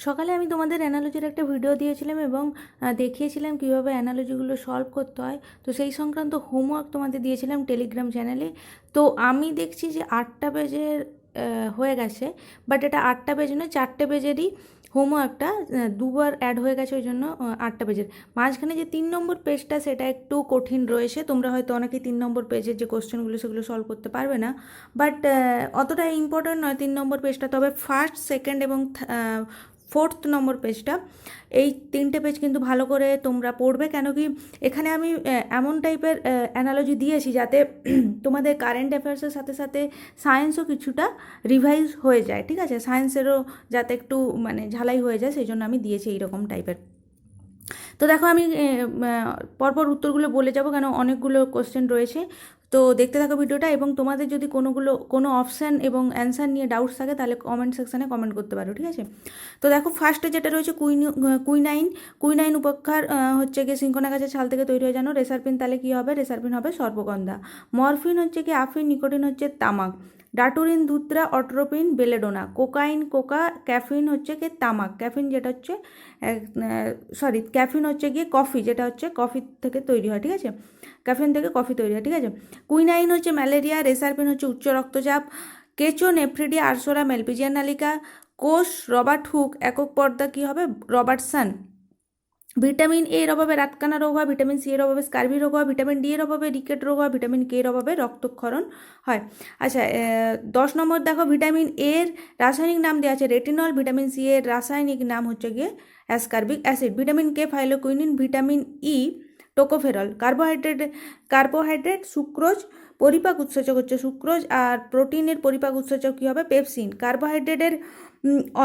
সকালে আমি তোমাদের অ্যানালজির একটা ভিডিও দিয়েছিলাম এবং দেখিয়েছিলাম কীভাবে অ্যানালজিগুলো সলভ করতে হয়। তো সেই সংক্রান্ত হোমওয়ার্ক তোমাদের দিয়েছিলাম টেলিগ্রাম চ্যানেলে। তো আমি দেখছি যে 8টা পেজের হয়ে গেছে, বাট এটা 8টা পেজ নয়, 4টে পেজেরই হোমওয়ার্কটা দুবার অ্যাড হয়ে গেছে, ওই জন্য 8টা পেজের। মাঝখানে যে 3 নম্বর পেজটা সেটা একটু কঠিন রয়েছে, তোমরা হয়তো অনেকেই 3 নম্বর পেজের যে কোশ্চেনগুলো সেগুলো সলভ করতে পারবে না, বাট অতটা ইম্পর্ট্যান্ট নয় 3 নম্বর পেজটা। তবে ফার্স্ট, সেকেন্ড এবং 4th নম্বর পেজটা, এই 3টে পেজ কিন্তু ভালো করে তোমরা পড়বে। কেন কি এখানে আমি এমন টাইপের অ্যানালজি দিয়েছি যাতে তোমাদের কারেন্ট অ্যাফেয়ার্সের সাথে সাথে সায়েন্সও কিছুটা রিভাইজ হয়ে যায়, ঠিক আছে, সায়েন্সেরও যাতে একটু মানে ঝালাই হয়ে যায়, সেই জন্য আমি দিয়েছি এইরকম টাইপের। তো দেখো আমি পরপর উত্তরগুলো বলে যাব, কেন অনেকগুলো কোশ্চেন রয়েছে। তো দেখতে থাকো ভিডিওটা, এবং তোমাদের যদি কোনো অপশান এবং অ্যান্সার নিয়ে ডাউটস থাকে তাহলে কমেন্ট সেকশানে কমেন্ট করতে পারো, ঠিক আছে। তো দেখো ফার্স্টে যেটা রয়েছে কুইনাইন উপক্ষার হচ্ছে গিয়ে সিঙ্কোনা গাছের ছাল থেকে তৈরি হয় জানো। রেসারপিন তাহলে কী হবে? রেসারপিন হবে সর্পগন্ধা। মরফিন হচ্ছে কি আফিন, নিকোটিন হচ্ছে তামাক। ডাটুরিন, ধুত্রা, অট্রোপিন, বেলেডোনা। Cocaine, Coca. ক্যাফিন হচ্ছে কি তামাক। ক্যাফিন যেটা হচ্ছে ক্যাফিন হচ্ছে গিয়ে কফি, যেটা হচ্ছে কফি থেকে তৈরি হয়, ঠিক আছে, ক্যাফিন থেকে কফি তৈরি হয়, ঠিক আছে। কুইনাইন হচ্ছে ম্যালেরিয়া, রেসারপিন হচ্ছে উচ্চ রক্তচাপ। কেচো, নেফ্রিডিয়া, আরসোরা, মেলপিজিয়ান নালিকা। কোষ, রবার্ট হুক। একক পর্দা কী হবে? রবার্টসন। ভিটামিন এ এর অভাবে রাতকানা রোগ হয়, ভিটামিন সি এর অভাবে স্কার্ভি রোগ হয়, ভিটামিন ডি এর অভাবে রিকেট রোগ হয়, ভিটামিন কে এর অভাবে রক্তক্ষরণ হয়। আচ্ছা, 10 নম্বর দেখো, ভিটামিন এর রাসায়নিক নাম দেওয়া আছে রেটিনল, ভিটামিন সি এর রাসায়নিক নাম হচ্ছে গিয়ে ascorbic acid, vitamin K phylloquinone, vitamin E tocopherol. Carbohydrate sucrose, পরিপাক উৎসেচক হচ্ছে সুক্রোজ, আর প্রোটিনের পরিপাক উৎসেচক কী হবে? পেপসিন। কার্বোহাইড্রেটের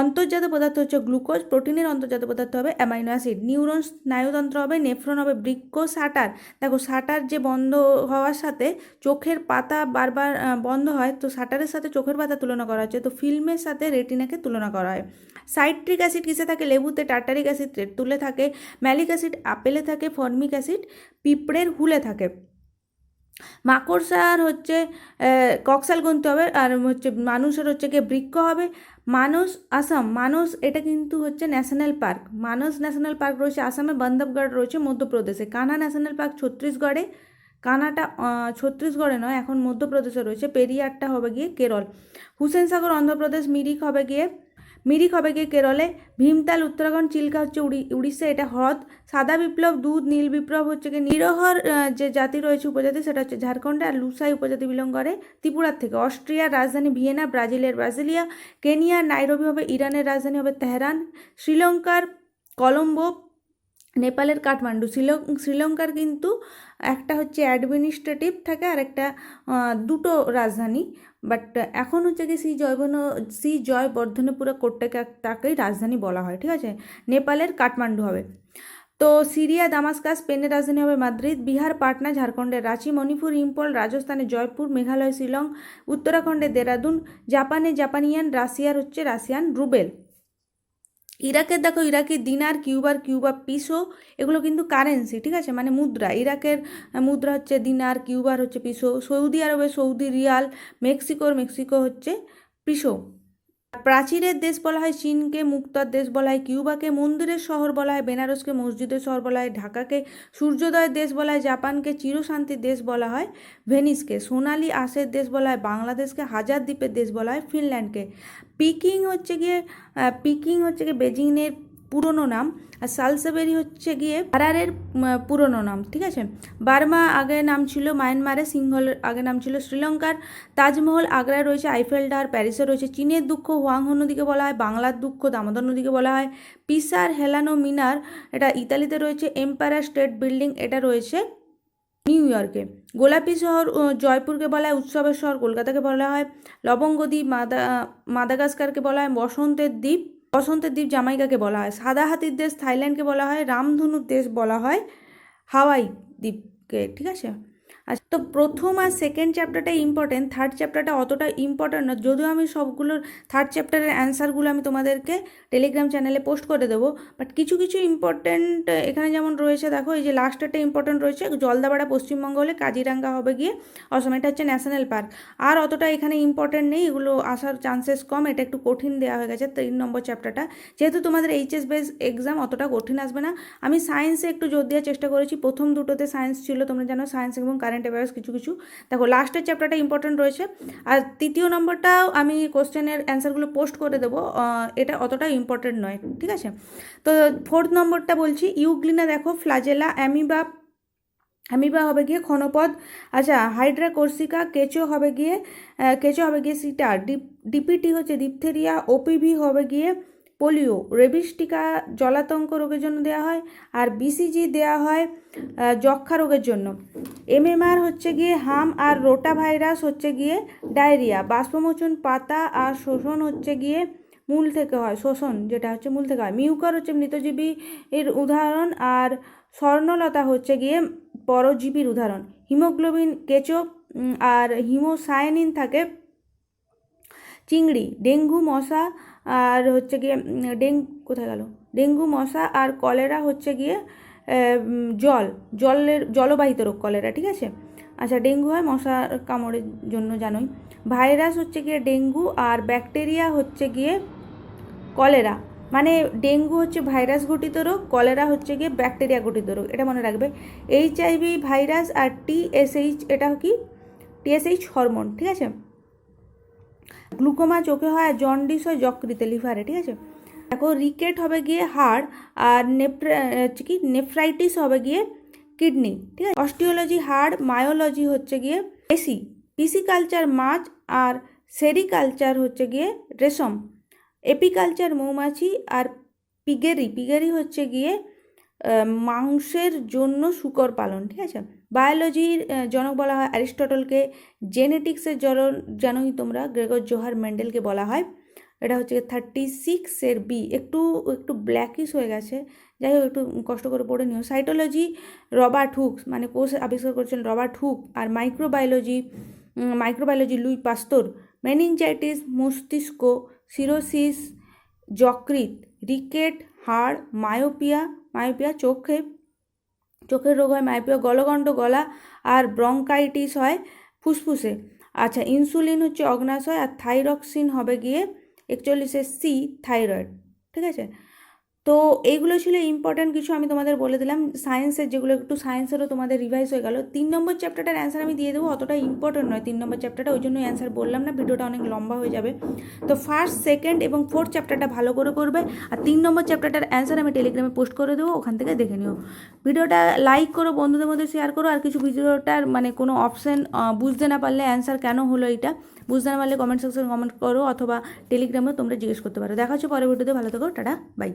অন্তর্জাত পদার্থ হচ্ছে গ্লুকোজ, প্রোটিনের অন্তর্জাত পদার্থ হবে অ্যামাইনো অ্যাসিড। নিউরন স্নায়ুতন্ত্র হবে, নেফ্রন হবে বৃক্ক। শাটার, দেখো শাটার যে বন্ধ হওয়ার সাথে চোখের পাতা বারবার বন্ধ হয়, তো শাটারের সাথে চোখের পাতা তুলনা করা হচ্ছে, তো ফিল্মের সাথে রেটিনাকে তুলনা করা হয়। সাইট্রিক অ্যাসিড কিসে থাকে? লেবুতে। টার্টারিক অ্যাসিড তুলে থাকে। ম্যালিক অ্যাসিড আপেলে থাকে। ফর্মিক অ্যাসিড পিঁপড়ের হুলে থাকে। মাকড়সার হচ্ছে কক্সাল গুনতে হবে, আর হচ্ছে মানুষের হচ্ছে গিয়ে বৃক্ষ হবে। মানস আসাম, মানস এটা কিন্তু হচ্ছে ন্যাশনাল পার্ক। মানস ন্যাশনাল পার্ক রয়েছে আসামে, বান্ধবগড় রয়েছে মধ্যপ্রদেশে। কানহা ন্যাশনাল পার্ক ছত্তিশগড়ে। কানাটা ছত্তিশগড়ে নয়, এখন মধ্যপ্রদেশে রয়েছে। পেরিয়ারটা হবে গিয়ে কেরল। হুসেন সাগর অন্ধ্রপ্রদেশ। মিরিক হবে গিয়ে কেরলে। ভীমতাল উত্তরাখণ্ড। চিল্কা হচ্ছে উড়িষ্যা, এটা হ্রদ। সাদা বিপ্লব দুধ। নীল বিপ্লব হচ্ছে গিয়ে নিরহর যে জাতি রয়েছে উপজাতি, সেটা হচ্ছে ঝাড়খণ্ডে। আর লুসাই উপজাতি বিলং করে ত্রিপুরার থেকে। অস্ট্রিয়ার রাজধানী ভিয়েনা, ব্রাজিলের ব্রাজিলিয়া। কেনিয়ার নাইরোবি হবে, ইরানের রাজধানী হবে তেহরান। শ্রীলঙ্কার কলম্বো, নেপালের কাঠমান্ডু। শ্রীলঙ্কার কিন্তু একটা হচ্ছে অ্যাডমিনিস্ট্রেটিভ থাকে আর একটা দুটো রাজধানী, বাট এখন হচ্ছে কি শ্রী জয়বর্ধনেপুরা তাকেই রাজধানী বলা হয়, ঠিক আছে। নেপালের কাঠমান্ডু হবে। তো সিরিয়া দামাস্কাস। স্পেনের রাজধানী হবে মাদ্রিদ। বিহার পাটনা। ঝাড়খণ্ডের রাঁচি। মণিপুর ইম্ফল। রাজস্থানে জয়পুর। মেঘালয় শিলং। উত্তরাখণ্ডে দেরাদুন। জাপানে জাপানিয়ান। রাশিয়ার হচ্ছে রাশিয়ান রুবেল। ইরাকের দেখো, ইরাকি দিনার। কিউবা পিসো, এগুলো কিন্তু কারেন্সি, ঠিক আছে, মানে মুদ্রা। ইরাকের মুদ্রা হচ্ছে দিনার, কিউবার হচ্ছে পিসো। সৌদি আরবে সৌদি রিয়াল। মেক্সিকো হচ্ছে পিসো। প্রাচীরের দেশ বলা হয় চীনকে, মুক্তার দেশ বলা হয় কিউবাকে, মন্দিরের শহর বলা হয় বেনারসকে, মসজিদের শহর বলা হয় ঢাকাকে, সূর্যোদয়ের দেশ বলা হয় জাপানকে, চিরশান্তির দেশ বলা হয় ভেনিসকে, সোনালি আঁশের দেশ বলা হয় বাংলাদেশকে, হাজার দ্বীপের দেশ বলা হয় ফিনল্যান্ডকে। পিকিং হচ্ছে গিয়ে বেজিংয়ের পুরনো নাম, আর সালসেবেরি হচ্ছে গিয়ে হারারের পুরনো নাম, ঠিক আছে। বার্মা আগে নাম ছিল মায়ানমারে, সিংহল আগে নাম ছিল শ্রীলঙ্কার। তাজমহল আগ্রায় রয়েছে, আইফেল টাওয়ার প্যারিসে রয়েছে। চীনের দুঃখ হুয়াংহো নদীকে বলা হয়, বাংলার দুঃখ দামোদর নদীকে বলা হয়। পিসার হেলানো মিনার, এটা ইতালিতে রয়েছে। এম্পায়ার স্টেট বিল্ডিং, এটা রয়েছে নিউ ইয়র্কে। গোলাপি শহর জয়পুরকে বলা হয়, উৎসবের শহর কলকাতাকে বলা হয়। লবঙ্গ দ্বীপ মাদাগাস্কারকে বলা হয়। বসন্তের দ্বীপ জামাইকাকে বলা হয়। সাদা হাতির দেশ থাইল্যান্ডকে বলা হয়। রামধনুর দেশ বলা হয় হাওয়াই দ্বীপকে, ঠিক আছে। আচ্ছা, তো প্রথম আর সেকেন্ড চ্যাপ্টারটা ইম্পর্টেন্ট, থার্ড চ্যাপ্টারটা অতটা ইম্পর্টেন্ট না, যদিও আমি সবগুলোর থার্ড চ্যাপ্টারের অ্যান্সারগুলো আমি তোমাদেরকে টেলিগ্রাম চ্যানেলে পোস্ট করে দেবো, বাট কিছু কিছু ইম্পর্টেন্ট এখানে যেমন রয়েছে, দেখো এই যে লাস্টেরটা ইম্পর্টেন্ট রয়েছে, জলদাপাড়া পশ্চিমবঙ্গ হলে কাজিরাঙ্গা হবে গিয়ে অসম, এটা হচ্ছে ন্যাশনাল পার্ক। আর অতটা এখানে ইম্পর্টেন্ট নেই, এগুলো আসার চান্সেস কম, এটা একটু কঠিন দেওয়া হয়ে গেছে 3 নম্বর চ্যাপ্টারটা, যেহেতু তোমাদের এইচএস বেস এক্সাম অতটা কঠিন আসবে না। আমি সায়েন্সে একটু জোর দেওয়ার চেষ্টা করেছি, প্রথম দুটোতে সায়েন্স ছিল, তোমরা জানো সায়েন্স এবং কারেন্ট অ্যাফেয়ার্স কিছু কিছু, দেখো লাস্টের চ্যাপ্টারটা ইম্পর্টেন্ট রয়েছে। আর তৃতীয় নম্বরটাও আমি কোশ্চেনের অ্যান্সারগুলো পোস্ট করে দেবো, এটা অতটা ইম্পর্টেন্ট নয়, ঠিক আছে। তো ফোর্থ নম্বরটা বলছি, ইউগ্লিনা দেখো, ফ্লাজেলা, অ্যামিবা হবে গিয়ে ক্ষণপদ, আচ্ছা হাইড্রা কোর্সিকা, কেঁচো হবে গিয়ে সিটার, ডিপিটি হচ্ছে ডিপথেরিয়া, ওপিভি হবে গিয়ে পোলিও, রেবিস টিকা জলাতঙ্ক রোগের জন্য দেওয়া হয়, আর বিসিজি দেওয়া হয় যক্ষা রোগের জন্য। এমএমআর হচ্ছে গিয়ে হাম, আর রোটা ভাইরাস হচ্ছে গিয়ে ডায়রিয়া। বাষ্পমোচন পাতা আর শোষণ হচ্ছে গিয়ে মূল থেকে হয়, শোষণ যেটা হচ্ছে মূল থেকে হয়। মিউকার হচ্ছে মৃতজীবী এর উদাহরণ, আর স্বর্ণলতা হচ্ছে গিয়ে পরজীবীর উদাহরণ। হিমোগ্লোবিন কেঁচো, আর হিমোসায়ানিন থাকে চিংড়ি। ডেঙ্গু মশা আর হচ্ছে গিয়ে কোথায় গেল, ডেঙ্গু মশা আর কলেরা হচ্ছে গিয়ে জলবাহিত রোগ কলেরা, ঠিক আছে। আচ্ছা, ডেঙ্গু হয় মশার কামড়ের জন্য জানোই। ভাইরাস হচ্ছে গিয়ে ডেঙ্গু, আর ব্যাকটেরিয়া হচ্ছে গিয়ে কলেরা, মানে ডেঙ্গু হচ্ছে ভাইরাস ঘটিত রোগ, কলেরা হচ্ছে গিয়ে ব্যাকটেরিয়া ঘটিত রোগ, এটা মনে রাখবে। এইচআইভি ভাইরাস, আর টিএসএইচ, এটা কি টিএসএইচ হরমোন, ঠিক আছে। গ্লুকোমা চোখে হয়, আর জন্ডিস হয় যকৃতে, লিভারে, ঠিক আছে। দেখো রিকেট হবে গিয়ে হাড়, আর নেফ্রাইটিস হবে গিয়ে কিডনি, ঠিক আছে। অস্টিওলজি হাড়, মায়োলজি হচ্ছে গিয়ে পিসিকালচার মাছ, আর সেরিকালচার হচ্ছে গিয়ে রেশম। এপিকালচার মৌমাছি, আর পিগেরি হচ্ছে গিয়ে মাংসের জন্য শূকর পালন, ঠিক আছে। বায়োলজির জনক বলা হয় অ্যারিস্টটলকে, জেনেটিক্সের জানোই তোমরা গ্রেগর জোহার মেন্ডেলকে বলা হয়। এটা হচ্ছে 36 বি, একটু ব্ল্যাকিশ হয়ে গেছে, যাই হোক একটু কষ্ট করে পড়ে নিও। সাইটোলজি রবার্ট হুক, মানে কোষ আবিষ্কার করেছিলেন রবার্ট হুক। আর মাইক্রোবায়োলজি লুই পাস্তর। মেনিনজাইটিস মস্তিষ্ক, সিরোসিস যকৃৎ, রিকেট হাড়, মায়োপিয়া চোখের রোগ হয় মায়োপিয়া, গলগণ্ড গলা, আর ব্রঙ্কাইটিস হয় ফুসফুসে। আচ্ছা, ইনসুলিন হচ্ছে অগ্নাশয়, আর থাইরক্সিন হবে গিয়ে 41 থাইরয়েড, ঠিক আছে। তো এইগুলো ছিল ইম্পর্ট্যান্ট কিছু, আমি তোমাদের বলে দিলাম। সায়েন্সের যেগুলো একটু সায়েন্সেরও তোমাদের রিভাইজ হয়ে গেল। 3 নম্বর চ্যাপ্টারটার অ্যান্সার আমি দিয়ে দেবো, অতটা ইম্পর্টেন্ট নয় 3 নম্বর চ্যাপ্টারটা, ওই জন্য অ্যান্সার বললাম না, ভিডিওটা অনেক লম্বা হয়ে যাবে। তো ফার্স্ট, সেকেন্ড এবং ফোর্থ চ্যাপ্টারটা ভালো করে করবে, আর 3 নম্বর চ্যাপ্টারটার অ্যান্সার আমি টেলিগ্রামে পোস্ট করে দেবো, ওখান থেকে দেখে নিও। ভিডিওটা লাইক করো, বন্ধুদের মধ্যে শেয়ার করো, আর কিছু ভিডিওটার মানে কোনো অপশান বুঝতে না পারলে অ্যান্সার কেন হলো এইটা বুঝতে না পারলে কমেন্ট সেকশনে কমেন্ট করো, অথবা টেলিগ্রামে তোমরা জিজ্ঞেস করতে পারো। দেখা হচ্ছে পরের ভিডিওতে, ভালো থেকো, টাটা, বাই।